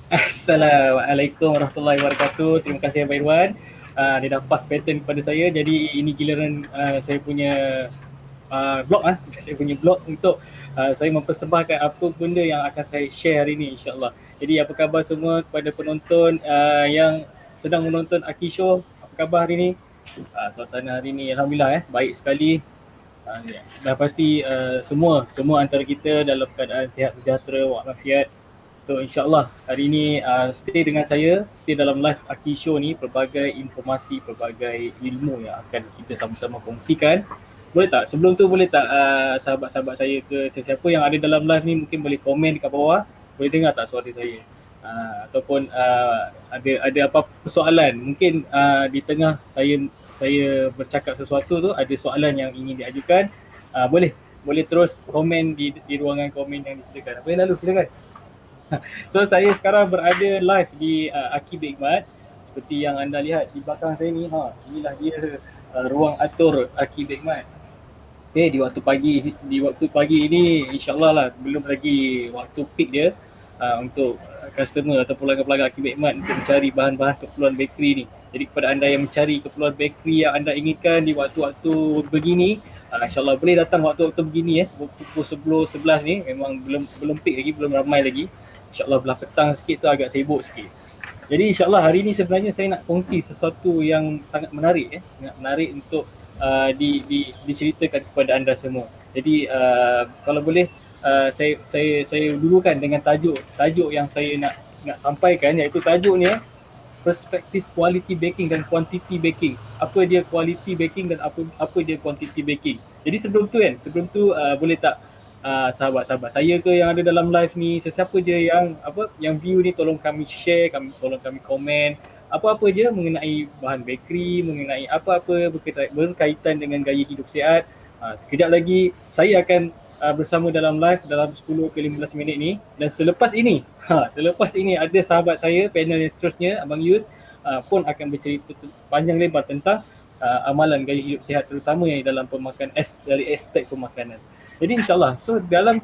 Assalamualaikum warahmatullahi wabarakatuh. Terima kasih Abang Irwan. Dia dah pass pattern kepada saya. Jadi ini giliran saya punya blog saya punya blog untuk saya mempersembahkan apa benda yang akan saya share hari ini insya-Allah. Jadi apa khabar semua kepada penonton yang sedang menonton Aki Show? Apa khabar hari ini? Suasana hari ini alhamdulillah baik sekali. Ya. Dah pasti semua antara kita dalam keadaan sihat sejahtera walafiat. So insyaAllah hari ini stay dengan saya, stay dalam live Aki Show ni, pelbagai informasi, pelbagai ilmu yang akan kita sama-sama kongsikan. Boleh tak? Sebelum tu boleh tak sahabat-sahabat saya ke sesiapa yang ada dalam live ni mungkin boleh komen dekat bawah, boleh dengar tak suara saya? Ataupun ada apa persoalan, mungkin di tengah saya bercakap sesuatu tu ada soalan yang ingin diajukan, boleh terus komen di ruangan komen yang disediakan. Apa yang lalu silakan. So saya sekarang berada live di Aki Bekmat. Seperti yang anda lihat di belakang saya ni, inilah dia ruang atur Aki Bekmat. Okay, di waktu pagi ini insyaAllah lah belum lagi waktu peak dia untuk customer atau pelanggan-pelanggan Aki Bekmat untuk mencari bahan-bahan keperluan bakery ni. Jadi kepada anda yang mencari keperluan bakery yang anda inginkan di waktu-waktu begini, insyaAllah boleh datang waktu-waktu begini pukul 10-11 ni, memang belum peak lagi, belum ramai lagi. InsyaAllah belah petang sikit tu agak sibuk sikit. Jadi insyaAllah hari ni sebenarnya saya nak kongsi sesuatu yang sangat menarik sangat menarik untuk diceritakan kepada anda semua. Jadi kalau boleh saya dulukan dengan tajuk yang saya nak sampaikan, iaitu tajuk ni perspektif quality baking dan quantity baking. Apa dia quality baking dan apa dia quantity baking. Jadi sebelum tu boleh tak sahabat-sahabat saya ke yang ada dalam live ni, sesiapa je yang view ni, tolong kami share, tolong kami komen apa-apa je mengenai bahan bakery, mengenai apa-apa berkaitan dengan gaya hidup sihat. Sekejap lagi saya akan bersama dalam live dalam 10 ke 15 minit ni, dan selepas ini ada sahabat saya, panel yang seterusnya Abang Yus pun akan bercerita panjang lebar tentang amalan gaya hidup sihat, terutama yang dalam dari aspek pemakanan. Jadi insyaAllah, so dalam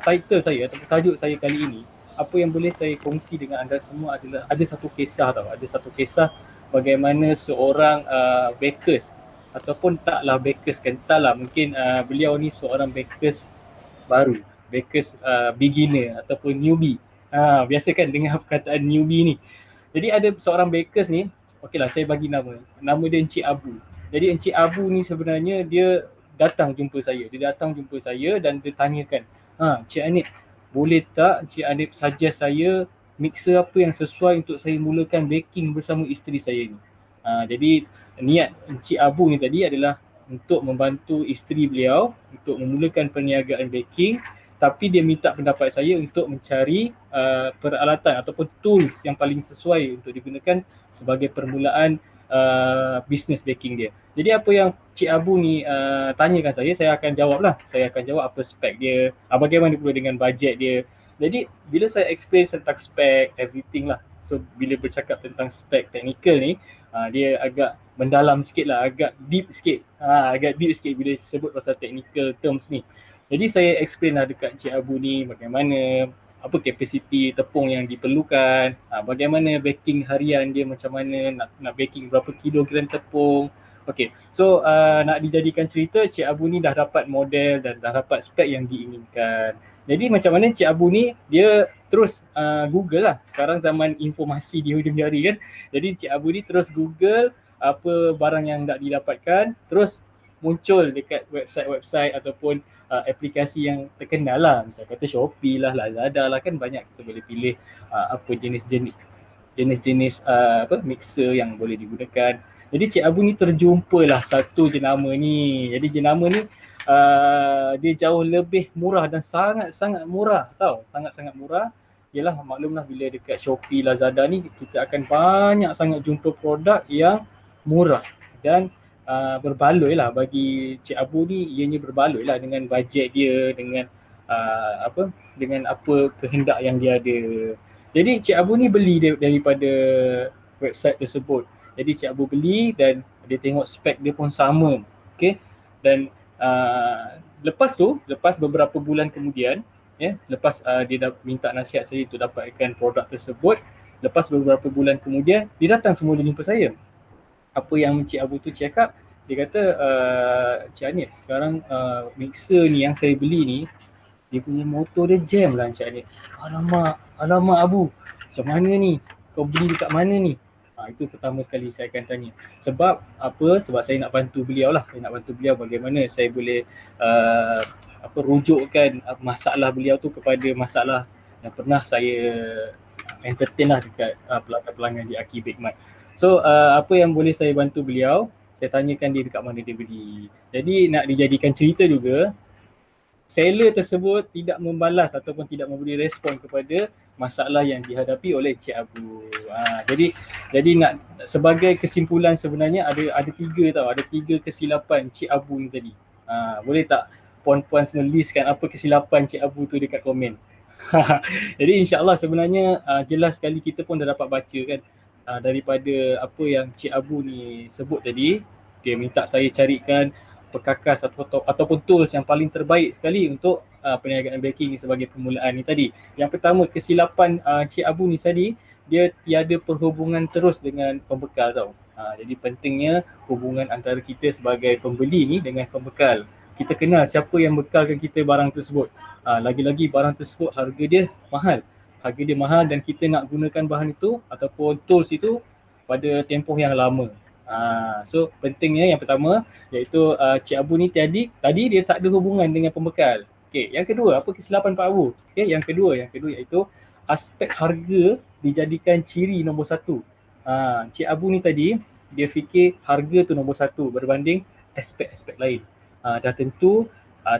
title saya atau tajuk saya kali ini, apa yang boleh saya kongsi dengan anda semua adalah ada satu kisah bagaimana seorang bakers, ataupun taklah bakers kental lah, mungkin beliau ni seorang bakers baru, bakers beginner ataupun newbie. Biasa kan dengar perkataan newbie ni. Jadi ada seorang bakers ni, okeylah saya bagi nama dia Encik Abu. Jadi Encik Abu ni sebenarnya dia datang jumpa saya dan dia tanyakan, Cik Anip, boleh tak Cik Anip suggest saya mixer apa yang sesuai untuk saya mulakan baking bersama isteri saya ni. Jadi niat Encik Abu ni tadi adalah untuk membantu isteri beliau untuk memulakan perniagaan baking, tapi dia minta pendapat saya untuk mencari peralatan ataupun tools yang paling sesuai untuk digunakan sebagai permulaan business baking dia. Jadi apa yang Cik Abu ni tanyakan saya akan jawab lah. Saya akan jawab apa spek dia, bagaimana pula dengan bajet dia. Jadi bila saya explain tentang spek, everything lah. So bila bercakap tentang spek technical ni, dia agak mendalam sikit lah, agak deep sikit bila sebut pasal technical terms ni. Jadi saya explain lah dekat Cik Abu ni bagaimana, apa kapasiti tepung yang diperlukan, bagaimana baking harian dia macam mana, nak baking berapa kilogram tepung. Okay, so nak dijadikan cerita, Cik Abu ni dah dapat model dan dah dapat spek yang diinginkan. Jadi macam mana Cik Abu ni, dia terus Google lah. Sekarang zaman informasi di hujung jari kan. Jadi Cik Abu ni terus Google apa barang yang nak didapatkan, terus muncul dekat website-website ataupun aplikasi yang terkenal lah, misal kata Shopee lah, Lazada lah, kan banyak kita boleh pilih apa jenis-jenis mixer yang boleh digunakan. Jadi Cik Abu ni terjumpalah satu jenama ni. Jadi jenama ni dia jauh lebih murah dan sangat-sangat murah tau, sangat-sangat murah. Yalah, maklumlah bila dekat Shopee, Lazada ni kita akan banyak sangat jumpa produk yang murah dan berbaloi lah. Bagi Cik Abu ni, ianya berbaloi lah dengan bajet dia, dengan apa kehendak yang dia ada. Jadi Cik Abu ni beli daripada website tersebut. Jadi Cik Abu beli dan dia tengok spek dia pun sama. Okay. Dan lepas beberapa bulan kemudian, Lepas dia dah minta nasihat saya untuk dapatkan produk tersebut, lepas beberapa bulan kemudian dia datang semula jumpa saya. Apa yang Cik Abu tu cakap, dia kata, Cik Anit, sekarang mixer ni yang saya beli ni, dia punya motor dia jam lah Encik Anit. Alamak Abu, macam mana ni? Kau beli dekat mana ni? Itu pertama sekali saya akan tanya. Sebab apa? Sebab saya nak bantu beliau lah. Saya nak bantu beliau bagaimana saya boleh rujukkan masalah beliau tu kepada masalah yang pernah saya entertain lah dekat pelanggan-pelanggan di Aki Big Mart. So apa yang boleh saya bantu beliau, saya tanyakan dia dekat mana dia beli. Jadi nak dijadikan cerita juga, seller tersebut tidak membalas ataupun tidak memberi respon kepada masalah yang dihadapi oleh Cik Abu. Jadi nak sebagai kesimpulan sebenarnya ada tiga kesilapan Cik Abu ni tadi. Boleh tak puan-puan semua listkan apa kesilapan Cik Abu tu dekat komen. Jadi insya-Allah sebenarnya jelas sekali kita pun dah dapat baca kan daripada apa yang Cik Abu ni sebut tadi. Dia minta saya carikan perkakas ataupun tools yang paling terbaik sekali untuk perniagaan baking ni sebagai permulaan ni tadi. Yang pertama, kesilapan Cik Abu ni tadi, dia tiada perhubungan terus dengan pembekal tau. Jadi pentingnya hubungan antara kita sebagai pembeli ni dengan pembekal. Kita kenal siapa yang bekalkan kita barang tersebut. Lagi-lagi barang tersebut harga dia mahal. Harga dia mahal dan kita nak gunakan bahan itu ataupun tools itu pada tempoh yang lama. So pentingnya yang pertama iaitu Cik Abu ni tadi dia tak ada hubungan dengan pembekal. Okey, yang kedua, apa kesilapan Pak Abu? Okey, yang kedua iaitu aspek harga dijadikan ciri nombor satu. Cik Abu ni tadi dia fikir harga tu nombor satu berbanding aspek-aspek lain. Dah tentu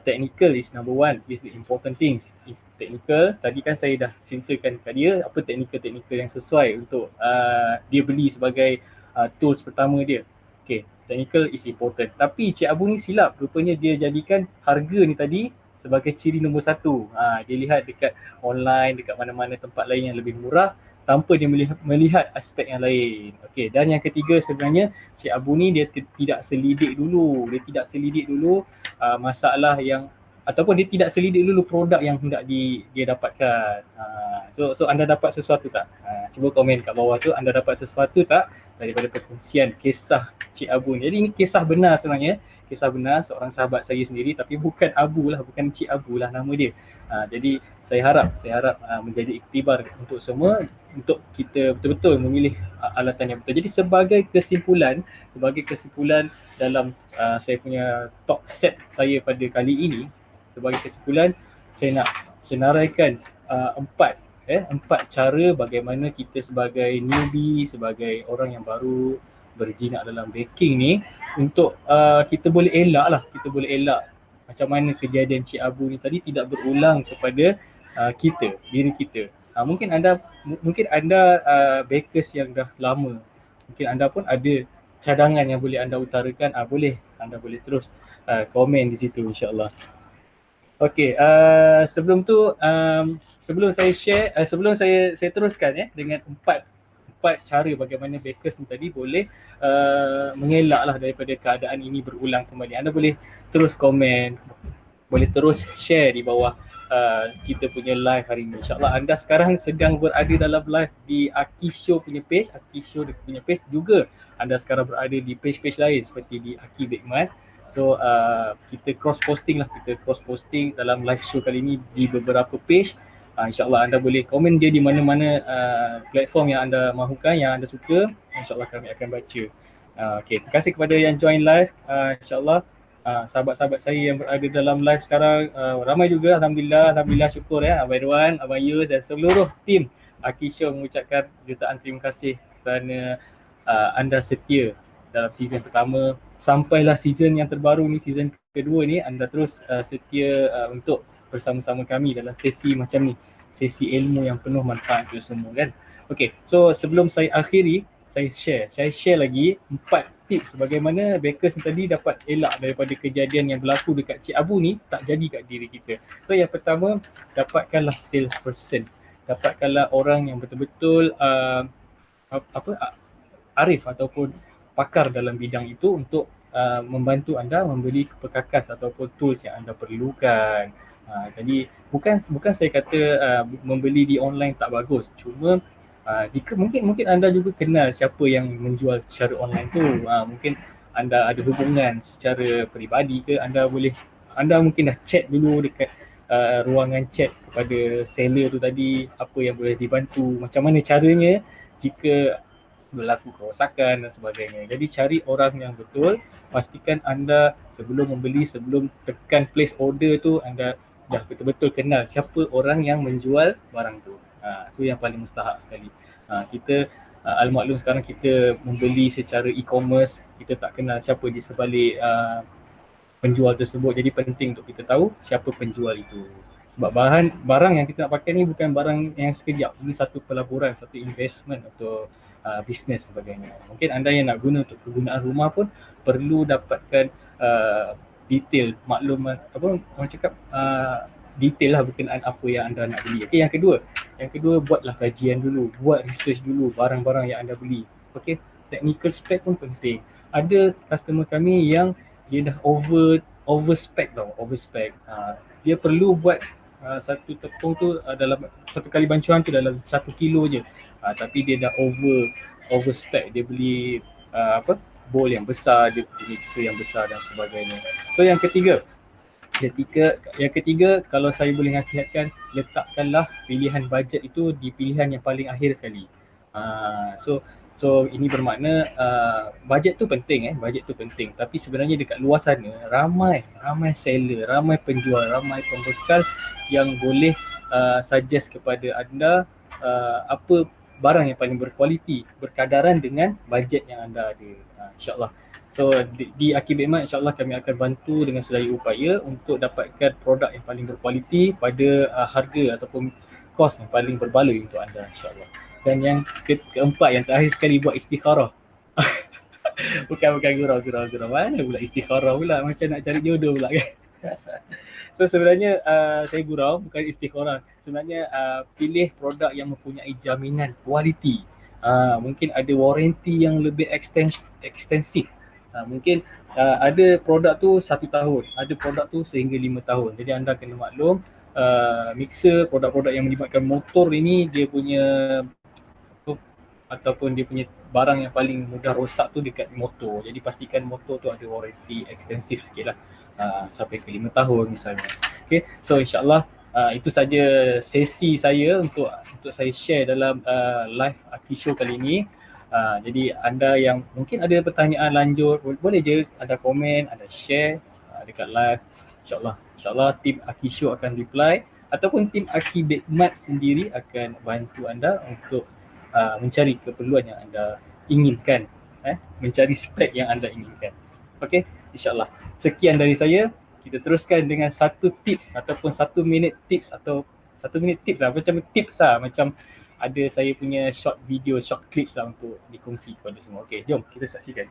technical is number one, is the important things. Technical, tadi kan saya dah ceritakan kat dia apa technical yang sesuai untuk dia beli sebagai tools pertama dia. Okay, technical is important. Tapi Cik Abu ni silap. Rupanya dia jadikan harga ni tadi sebagai ciri nombor satu. Dia lihat dekat online, dekat mana-mana tempat lain yang lebih murah tanpa dia melihat aspek yang lain. Okay, dan yang ketiga sebenarnya Cik Abu ni dia tidak selidik dulu. Masalah yang ataupun dia tidak selidik dulu produk yang hendak dia dapatkan. So anda dapat sesuatu tak? Cuba komen kat bawah tu, anda dapat sesuatu tak daripada perkongsian kisah Cik Abu ni. Jadi ini kisah benar sebenarnya, kisah benar seorang sahabat saya sendiri, tapi bukan Abu lah, bukan Cik Abu lah nama dia. Jadi saya harap menjadi iktibar untuk semua, untuk kita betul-betul memilih alatan yang betul. Jadi sebagai kesimpulan dalam saya punya talk set saya pada kali ini, sebagai kesimpulan saya nak senaraikan empat cara bagaimana kita sebagai newbie, sebagai orang yang baru berjinak dalam baking ni untuk kita boleh elak macam mana kejadian Cik Abu ni tadi tidak berulang kepada diri kita. Mungkin anda bakers yang dah lama, mungkin anda pun ada cadangan yang boleh anda utarakan, anda boleh terus komen di situ insya-Allah. Okey, sebelum saya teruskan dengan empat cara bagaimana bakers ni tadi boleh mengelaklah daripada keadaan ini berulang kembali. Anda boleh terus komen, boleh terus share di bawah kita punya live hari ini. InsyaAllah anda sekarang sedang berada dalam live di Aki Show punya page, juga anda sekarang berada di page-page lain seperti di Aki Big Mart. So kita cross posting dalam live show kali ini di beberapa page. InsyaAllah anda boleh komen je di mana-mana platform yang anda mahukan, yang anda suka. InsyaAllah kami akan baca. Okay, terima kasih kepada yang join live. InsyaAllah sahabat-sahabat saya yang berada dalam live sekarang ramai juga, Alhamdulillah syukur Abang Irwan, Abang Yus dan seluruh tim Aki Show mengucapkan jutaan terima kasih kerana anda setia dalam season pertama sampailah season yang terbaru ni, season kedua ni, anda terus setia untuk bersama-sama kami dalam sesi macam ni, sesi ilmu yang penuh manfaat untuk semua kan. Okay, so sebelum saya akhiri, saya share lagi 4 tips bagaimana bakers ni tadi dapat elak daripada kejadian yang berlaku dekat Cik Abu ni tak jadi kat diri kita. So yang pertama, dapatkanlah salesperson, dapatkanlah orang yang betul-betul arif ataupun pakar dalam bidang itu untuk membantu anda membeli perkakas ataupun tools yang anda perlukan. Jadi bukan saya kata membeli di online tak bagus, cuma jika mungkin anda juga kenal siapa yang menjual secara online tu, mungkin anda ada hubungan secara peribadi ke, anda mungkin dah chat dulu dekat ruangan chat kepada seller tu tadi, apa yang boleh dibantu, macam mana caranya jika berlaku kerosakan dan sebagainya. Jadi cari orang yang betul, pastikan anda sebelum membeli, sebelum tekan place order tu, anda dah betul-betul kenal siapa orang yang menjual barang tu. Tu yang paling mustahak sekali. Kita al-maklum sekarang kita membeli secara e-commerce, kita tak kenal siapa di sebalik penjual tersebut. Jadi penting untuk kita tahu siapa penjual itu. Sebab barang yang kita nak pakai ni bukan barang yang sekejap. Ini satu pelaburan, satu investment untuk bisnes sebagainya. Mungkin anda yang nak guna untuk kegunaan rumah pun perlu dapatkan detail, maklumat, apa orang cakap, detail lah berkenaan apa yang anda nak beli. Okay, yang kedua buatlah kajian dulu, buat research dulu barang-barang yang anda beli. Okay, technical spec pun penting. Ada customer kami yang dia dah over spec tau, dia perlu buat satu tepung tu dalam satu kali bancuan tu dalam 1 kilo je, tapi dia dah over spec. Dia beli bowl yang besar, dia beli mixer yang besar dan sebagainya. So yang ketiga, kalau saya boleh nasihatkan, letakkanlah pilihan bajet itu di pilihan yang paling akhir sekali. So ini bermakna bajet tu penting, tapi sebenarnya dekat luar sana ramai seller, ramai penjual, ramai pembekal yang boleh suggest kepada anda apa barang yang paling berkualiti berkadaran dengan bajet yang anda ada, insyaAllah. So di Aki Bekmat, insyaAllah kami akan bantu dengan sedaya upaya untuk dapatkan produk yang paling berkualiti pada harga ataupun kos yang paling berbaloi untuk anda, insyaAllah. Dan yang keempat, yang terakhir sekali, buat istikharah. bukan gurau. Mana pula istikharah pula, macam nak cari jodoh pula kan. So sebenarnya saya gurau, bukan istikharah. Sebenarnya pilih produk yang mempunyai jaminan kualiti. Mungkin ada warranty yang lebih ekstensif. Mungkin ada produk tu 1 tahun, ada produk tu sehingga 5 tahun. Jadi anda kena maklum, mixer, produk-produk yang melibatkan motor ini, dia punya ataupun dia punya barang yang paling mudah rosak tu dekat motor. Jadi pastikan motor tu ada warranty ekstensif sikit lah, sampai ke 5 tahun misalnya. Okay, so insyaAllah itu saja sesi saya untuk saya share dalam live Aki Show kali ini. Jadi anda yang mungkin ada pertanyaan lanjut, boleh je ada komen, ada share dekat live. InsyaAllah tim Aki Show akan reply, ataupun tim Aki Bekmat sendiri akan bantu anda untuk mencari keperluan yang anda inginkan, mencari spek yang anda inginkan. Okay, insyaAllah. Sekian dari saya. Kita teruskan dengan satu tips ataupun 1 minit tips, atau 1 minit tips lah, macam tips lah, macam ada saya punya short video, short clips lah untuk dikongsi kepada semua. Okay, jom kita saksikan.